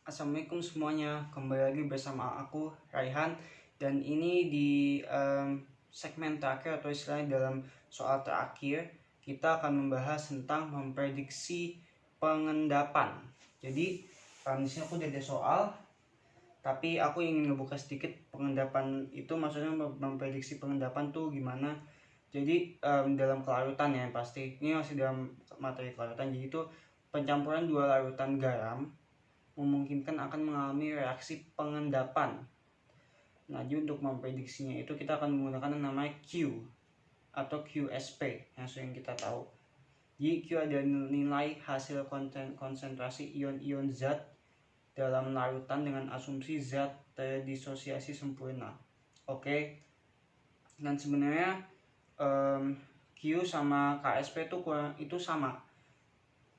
Assalamualaikum semuanya, kembali lagi bersama aku Raihan. Dan ini di segmen terakhir atau istilahnya dalam soal terakhir, kita akan membahas tentang memprediksi pengendapan. Jadi di sini aku udah ada soal, tapi aku ingin ngebuka sedikit pengendapan itu, maksudnya memprediksi pengendapan tuh gimana. Jadi dalam kelarutan ya pasti, ini masih dalam materi kelarutan. Jadi itu pencampuran dua larutan garam memungkinkan akan mengalami reaksi pengendapan. Nah, jadi untuk memprediksinya itu kita akan menggunakan yang namanya Q atau QSP yang sering kita tahu. Jadi Q adalah nilai hasil konsentrasi ion-ion zat dalam larutan dengan asumsi zat terdisosiasi sempurna. Oke. Dan sebenarnya Q sama KSP itu sama.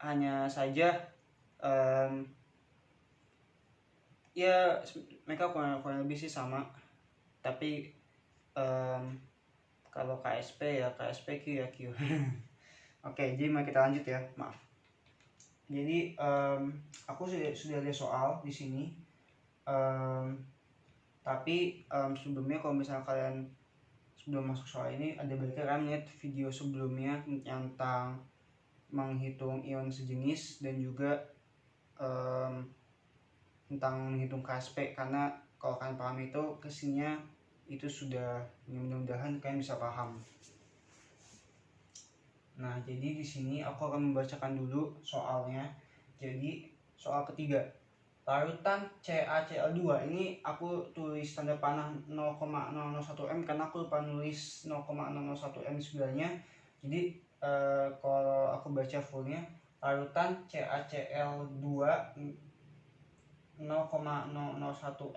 Hanya saja ya mereka kurang lebih sih sama, tapi kalau KSP ya KSP, Q ya Q. Oke, jadi mari kita lanjut ya, maaf. Jadi aku sudah ada soal di sini, tapi sebelumnya kalau misalnya kalian sebelum masuk soal ini ada baiknya kalian lihat video sebelumnya tentang menghitung ion sejenis dan juga tentang menghitung KSP, karena kalau kalian paham itu kesininya itu sudah, mudah-mudahan kalian bisa paham. Nah, jadi di sini aku akan membacakan dulu soalnya. Jadi soal ketiga, larutan CaCl2 ini aku tulis tanda panah 0,001 m karena aku lupa nulis 0,001 m sebenarnya. Jadi kalau aku baca fullnya, larutan CaCl2 0,001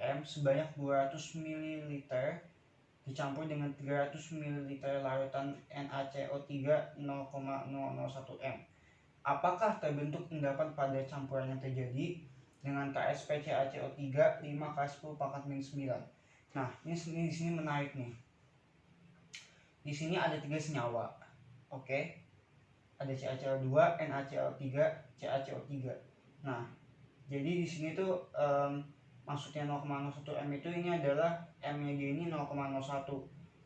m sebanyak 200 ml dicampur dengan 300 ml larutan NaCO3 0,001 m. Apakah terbentuk endapan pada campuran yang terjadi dengan KSP CaCO3 5 × 10⁻⁹? Nah, ini di sini menarik nih. Di sini ada 3 senyawa. Oke. Ada CaCl2, NaCl3, CaCO3. Nah, jadi di sini tuh maksudnya 0,01 m itu ini adalah M-nya dia ini 0,01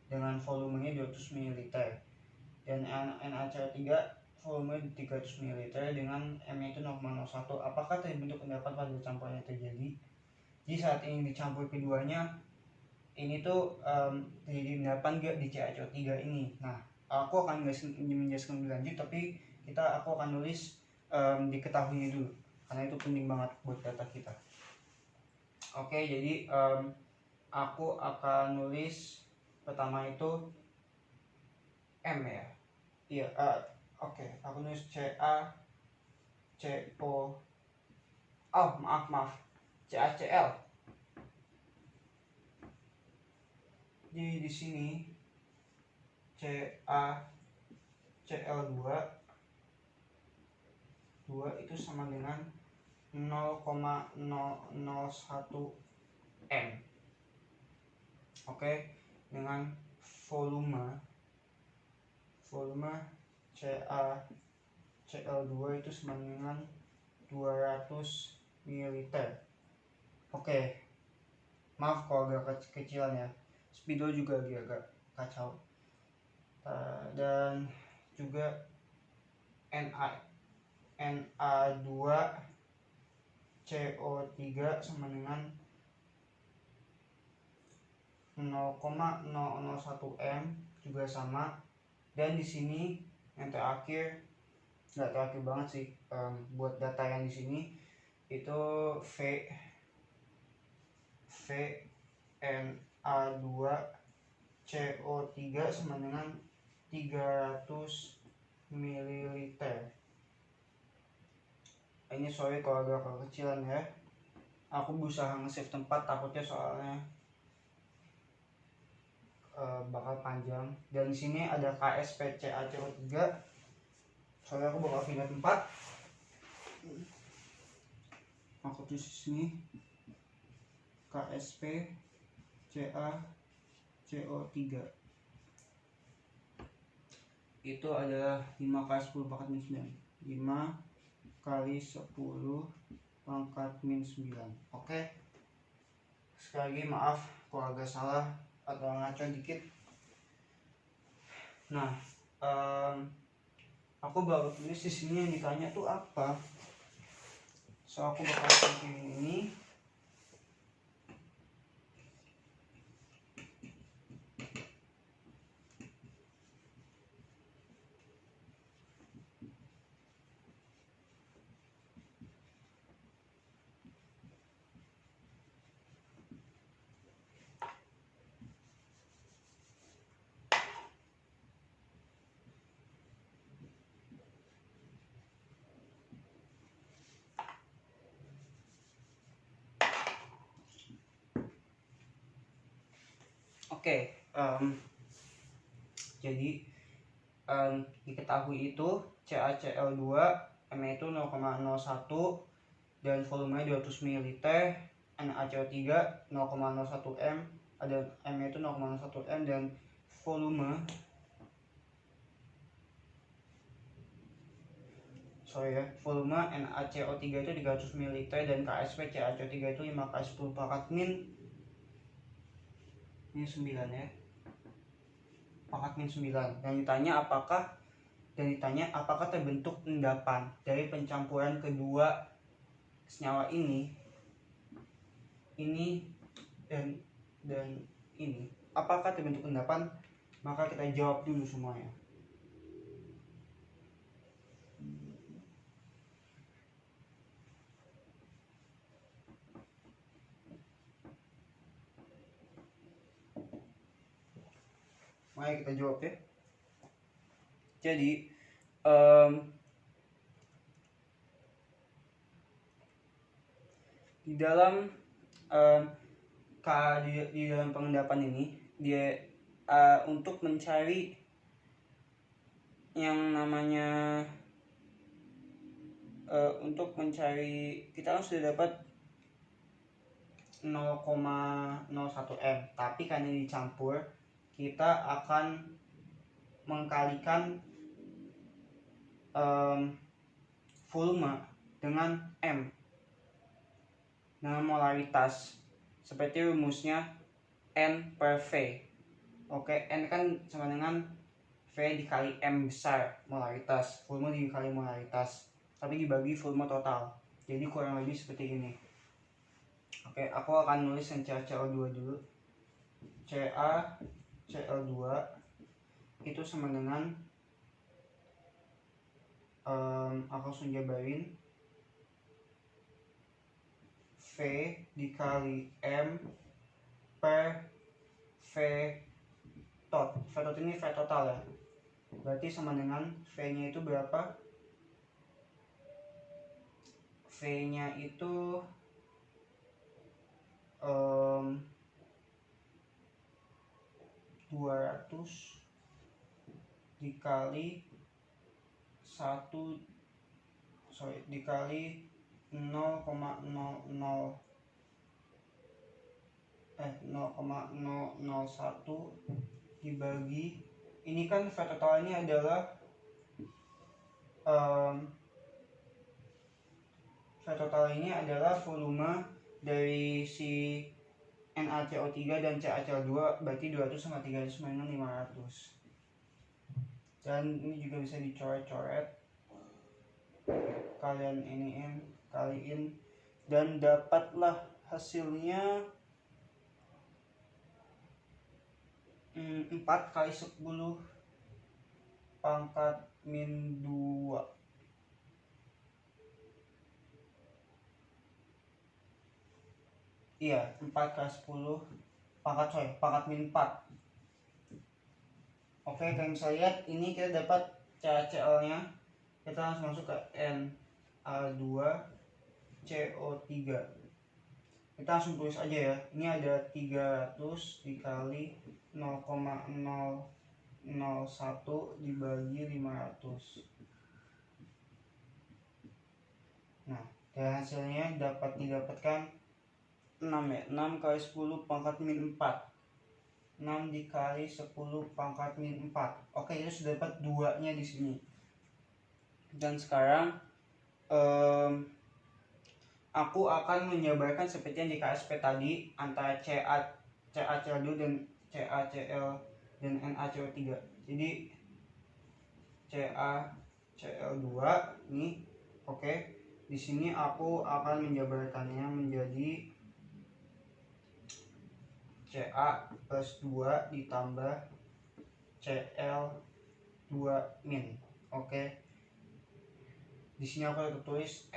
dengan volumenya 200 ml. Dan NaCl3 volume 300 ml dengan M-nya itu 0,01. Apakah terbentuk endapan pada campuran yang terjadi? Jadi saat ini dicampur keduanya, ini tuh terjadi endapan gak di CaCO3 ini. Nah, aku akan menjelaskan lebih lanjut, tapi aku akan nulis diketahui dulu, karena itu penting banget buat data kita. Oke, jadi aku akan nulis pertama itu M ya. Iya, oke, aku nulis CaCl. Jadi di sini CaCl2 itu sama dengan 0,001 m. Oke, dengan volume CaCl2 itu sama dengan 200 ml. Oke, maaf kalau agak kecilan ya, spidol juga agak kacau. Dan juga Na2CO3 sama dengan 0,001 m juga sama. Dan di sini yang terakhir, nggak terakhir banget sih, buat data yang di sini itu Na2CO3 sama dengan 300 ml. Ini sorry kalau agak kecilan ya, aku berusaha nge-save tempat, takutnya soalnya bakal panjang. Dan di sini ada KSP CaCO3, soalnya aku bakal pindah tempat. Aku tulis di sini KSP CaCO3 itu adalah 5 × 10⁻⁹. 5 × 10⁻⁹. pangkat min 9. Oke. Sekali lagi maaf kalau agak salah atau ngaco dikit. Nah, aku baru tulis di sini yang ditanya tuh apa. So aku bakal bikin ini. Oke, jadi diketahui itu CaCl2 M itu 0,01 dan volumenya 200 ml, NaCl3 0,01 M, ada M itu 0,01 M dan volume NaCO3 itu 300 ml dan KSP CaCO3 itu 5 kali 10 pangkat min ini 9 ya. Pangkat min 9. Dan ditanya apakah terbentuk endapan dari pencampuran kedua senyawa ini dan ini. Apakah terbentuk endapan? Maka kita jawab dulu semuanya. Mari kita jawab ya. Jadi di dalam di dalam pengendapan ini dia untuk mencari yang namanya kita kan sudah dapat 0,01 M, tapi karena dicampur kita akan mengkalikan volume dengan M dengan molaritas seperti rumusnya N per V. Oke, N kan sama dengan V dikali M besar molaritas, volume dikali molaritas, tapi dibagi volume total. Jadi kurang lebih seperti ini. Oke, aku akan nulis yang CaCl2 dulu. CaCl2 itu sama dengan aku langsung jabarin V dikali M per V tot. V tot ini V total ya. Berarti sama dengan V nya itu berapa? V nya itu 200 dikali 0,001 dibagi, ini kan V total ini adalah volume dari si NaCO3 dan CaCl2, berarti 200 sama 300 sama dengan 500. Dan ini juga bisa dicoret-coret, kalian kaliin dan dapatlah hasilnya 4 kali 10 pangkat min 2. Iya, 4 kali 10 pangkat min 4. Oke, kalian bisa lihat ini kita dapat CaCl nya. Kita langsung masuk ke Na2CO3. Kita langsung tulis aja ya. Ini ada 300 dikali 0,001 dibagi 500. Nah, dari hasilnya didapatkan 6 ya. 6 kali 10 pangkat min 4. 6 dikali 10 pangkat min 4. Oke, itu sudah dapat 2-nya di sini. Dan sekarang aku akan menjabarkan seperti yang di KSP tadi antara CaCl2 dan CaCl dan NaCO3. Jadi CaCl2 ini oke. Di sini aku akan menjabarkannya menjadi Ca plus 2 ditambah Cl2-. Oke. Di sini aku akan tulis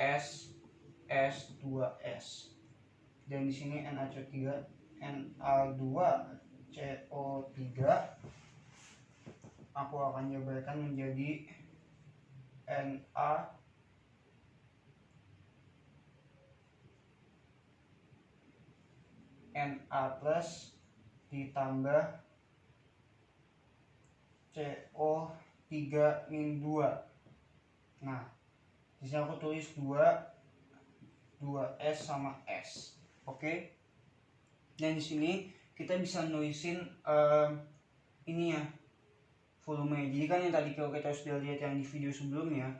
S2S. Dan di sini NaCO3, Na2CO3 aku akan jabarkan menjadi Na plus ditambah CO3-2. Nah, di sini aku tulis 2S sama S. Oke. Dan di sini kita bisa nulisin ini ya, volume. Jadi kan yang tadi kalau kita sudah lihat yang di video sebelumnya,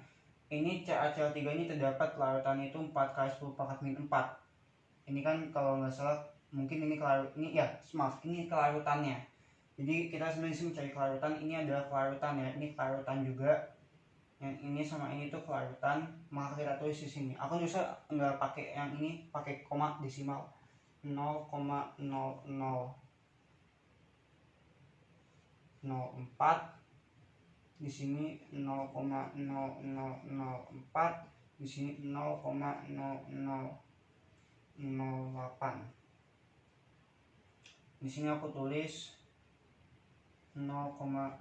ini CaCl3 ini terdapat larutannya itu 4 kali 10 pangkat min 4. Ini kan kalau nggak salah mungkin ini kelarutannya. Jadi kita sebenarnya mencari kelarutan, ini adalah kelarutan ya, ini kelarutan juga. Yang ini sama ini tuh kelarutan, maka kita tulis di sini. Aku bisa nggak pakai yang ini, pakai koma desimal 0,0004, di sini 0,0004, di sini 0,0008. Di sini aku tulis 0,0006,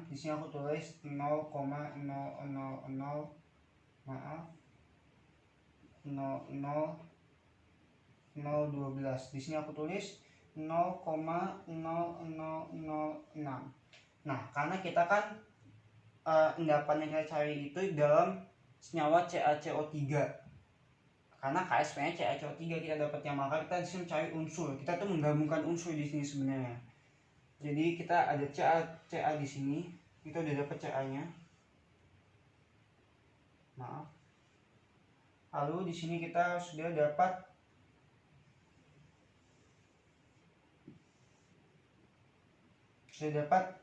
di sini aku tulis 0,012, di sini aku tulis 0,0006. Nah, karena kita kan endapan yang kita cari itu dalam senyawa CaCO3. Karena KSP-nya CaCO3 kita dapatnya, maka kita disini mencari unsur. Kita tuh menggabungkan unsur di sini sebenarnya. Jadi kita ada Ca di sini, kita udah dapat Ca-nya. Maaf. Lalu di sini kita sudah dapat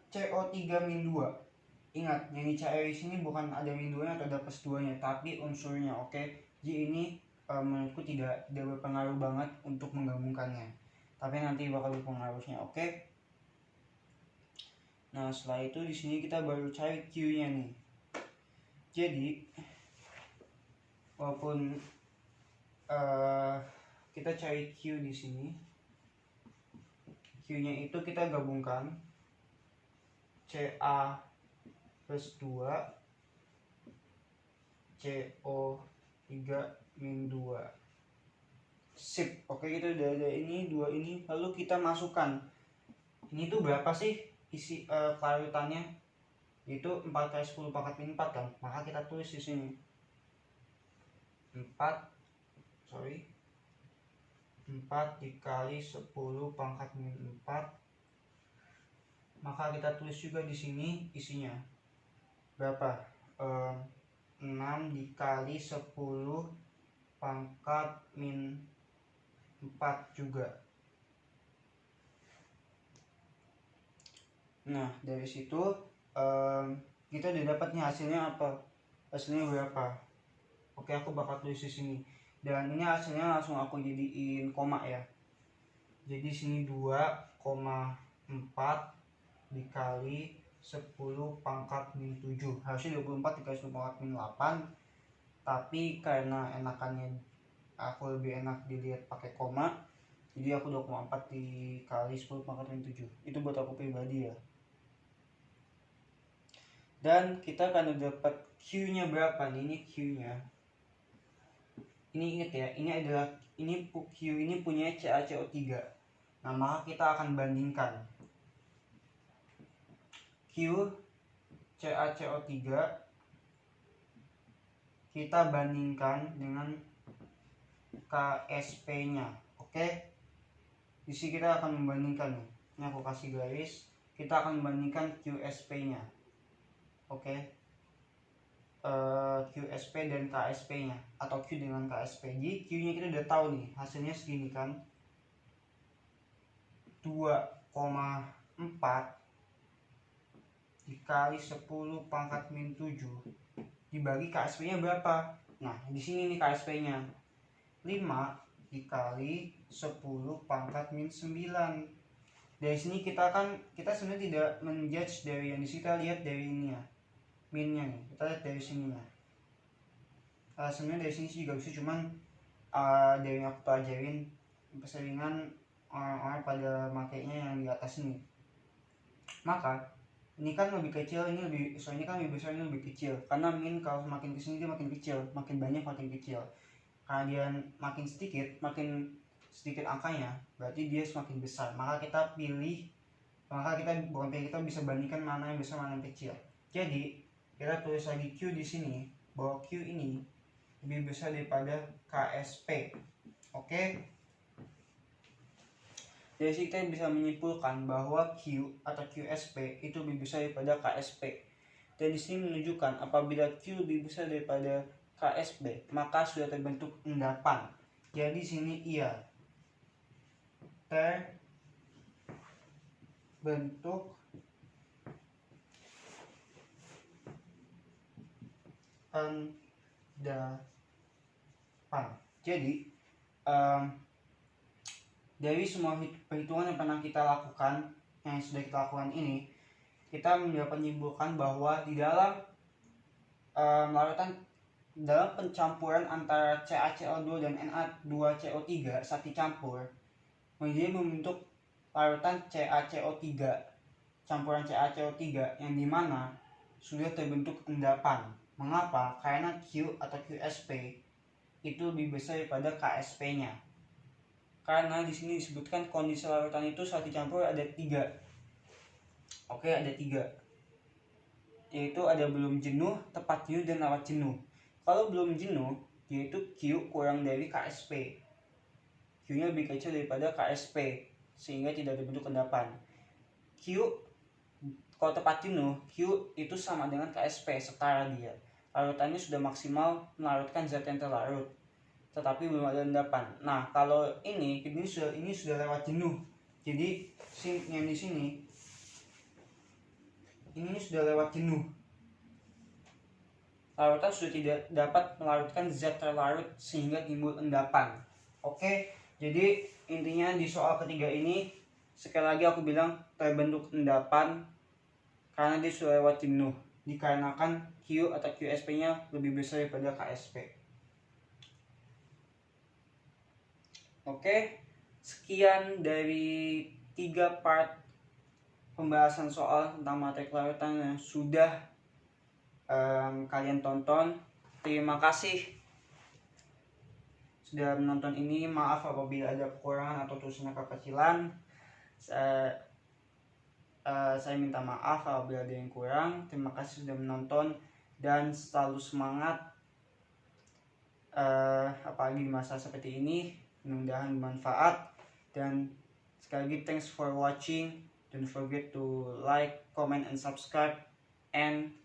CO3-2. Ingat, yang dicari di sini bukan ada min 2-nya atau ada plus 2-nya, tapi unsurnya. Oke. Jadi ini menurutku tidak berpengaruh banget untuk menggabungkannya. Tapi nanti bakal berpengaruhnya. Oke. Nah, setelah itu di sini kita baru cari Q-nya nih. Jadi walaupun kita cari Q di sini, Q-nya itu kita gabungkan Ca plus 2 CO3-2. Sip. Oke, kita udah ada ini, dua ini. Lalu kita masukkan. Ini tuh berapa sih isi kelarutannya? Itu 4 kali 10 pangkat min 4 kan? Maka kita tulis di sini 4 dikali 10 pangkat min 4. Maka kita tulis juga di sini isinya berapa? 6 dikali 10 pangkat min 4 juga. Nah, dari situ kita udah dapatnya hasilnya apa? Hasilnya berapa? Oke, aku bakal tulis di sini. Dan ini hasilnya langsung aku jadiin koma ya. Jadi sini 2,4 dikali 10 pangkat min 7. Harusnya 24 dikali 10 pangkat min 8. Tapi karena enakannya aku lebih enak dilihat pakai koma, jadi aku 2,4 dikali 10 pangkat min 7. Itu buat aku pribadi ya. Dan kita akan dapat Q-nya berapa nih? Ini Q-nya. Ini ingat ya, Q ini punya CaCO3. Nah, maka kita akan bandingkan Q CaCO3, kita bandingkan dengan KSP-nya. Oke. Di sini kita akan membandingkan nih. Ini aku kasih garis. Kita akan membandingkan QSP-nya. Oke. QSP dan KSP nya atau Q dengan KSP. Jadi Q nya kita udah tahu nih hasilnya segini kan, 2,4 dikali 10 pangkat min 7 dibagi KSP nya berapa. Nah di sini nih KSP nya 5 dikali 10 pangkat min 9. Dari sini kita sebenarnya tidak menjudge dari yang di sini, kita lihat dari ini ya, minnya nih, kita lihat dari sininya. Sebenarnya dari sini juga bisa, cuman dari yang aku pelajarin perseringan orang-orang pada makainya yang di atas ini. Maka ini kan lebih kecil, ini kan lebih besar, ini lebih kecil. Karena min kalau makin kesini dia makin kecil, makin banyak makin kecil. Karena dia makin sedikit angkanya, berarti dia semakin besar. Maka kita bisa bandingkan mana yang besar mana yang kecil. Jadi kita tulis lagi Q di sini, bahwa Q ini lebih besar daripada KSP. Oke. Dari sini kita bisa menyimpulkan bahwa Q atau QSP itu lebih besar daripada KSP. Dan di sini menunjukkan apabila Q lebih besar daripada KSP, maka sudah terbentuk endapan. Jadi sini iya, terbentuk endapan. Jadi dari semua perhitungan yang pernah kita lakukan, yang sudah kita lakukan ini, kita mendapat menyimpulkan bahwa di dalam dalam pencampuran antara CaCl2 dan Na2CO3 saat dicampur, dia membentuk larutan CaCO3, campuran CaCO3 yang dimana sudah terbentuk endapan. Mengapa? Karena Q atau QSP itu lebih besar daripada KSP-nya. Karena di sini disebutkan kondisi larutan itu saat dicampur ada 3. Oke, ada 3. Yaitu ada belum jenuh, tepat jenuh, dan lewat jenuh. Kalau belum jenuh, yaitu Q kurang dari KSP. Q-nya lebih kecil daripada KSP, sehingga tidak terbentuk endapan. Kalau tepat jenuh, Q itu sama dengan KSP, setara dia. Larutannya sudah maksimal melarutkan zat yang terlarut, tetapi belum ada endapan. Nah, kalau ini sudah lewat jenuh. Jadi yang di sini ini sudah lewat jenuh. Larutan sudah tidak dapat melarutkan zat terlarut sehingga timbul endapan. Oke, jadi intinya di soal ketiga ini sekali lagi aku bilang terbentuk endapan karena dia sudah lewat jenuh, dikarenakan Q atau QSP-nya lebih besar daripada KSP. Oke, sekian dari 3 part pembahasan soal tentang materi kelarutan yang sudah kalian tonton. Terima kasih sudah menonton ini. Maaf apabila ada kekurangan atau tulisannya kekecilan. Saya minta maaf apabila ada yang kurang. Terima kasih sudah menonton dan selalu semangat, apalagi di masa seperti ini. Mudah-mudahan bermanfaat, dan sekali lagi thanks for watching. Don't forget to like, comment, and subscribe, and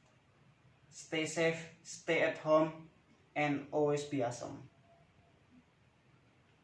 stay safe, stay at home, and always be awesome.